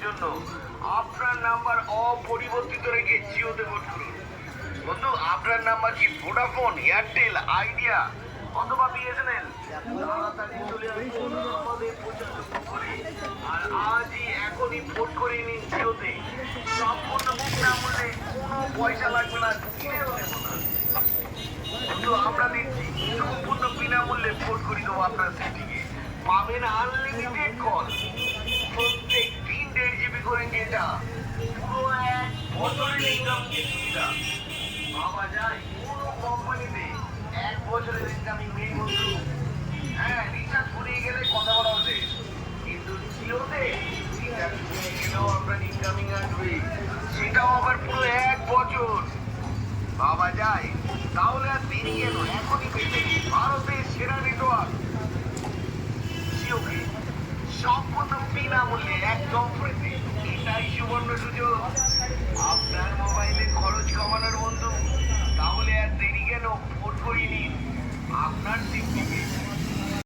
জন্য আপনার নাম্বার অপরিবর্তিত রেখে জিওতে ভোট করুন। বন্ধু, আপনার নাম্বার কি ভোডাফোন, এয়ারটেল, আইডিয়া অথবা বিএসএনএল? তাড়াতাড়ি চলে আসুন আমাদের প্রচার করে আর আজই এখনই ভোট করে নিন জিওতে। সম্পূর্ণ বিনামূল্যে, কোনো পয়সা লাগবে না, কিনেও নেব না। বন্ধু, আমরা দিচ্ছি সম্পূর্ণ বিনামূল্যে ভোট করে দেবো আপনার সিটিকে। পাবেন আনলিমিটেড কল, প্রত্যেক দিন 1.5 GB করে ডেটা, পুরো 1 বছরের ইনকাম সুবিধা। ভাবা যায় কোনো কোম্পানিতে 1 বছরের ইনকামিং নেই বন্ধু। হ্যাঁ, রিচার্জ ফুরিয়ে গেলে কথা বলা হচ্ছে, কিন্তু জিওতে রিচার্জ ফুরিয়ে গেলেও আপনার ইনকামিং আসবে, সেটাও আবার পুরো 1 বছর। ভাবা যায়? তাহলে আর দেরি কেন, এখনই পেতে ভারতের সেরা নেটওয়ার্ক জিওকে সম্পূর্ণ বিনামূল্যে, একদম ফ্রিতে। এটাই সুবর্ণ সুযোগ আপনার মোবাইলে খরচ কমানোর বন্ধু। তাহলে আর দেরি কেন, ভোট করিয়ে নিন আপনার সিম থেকে।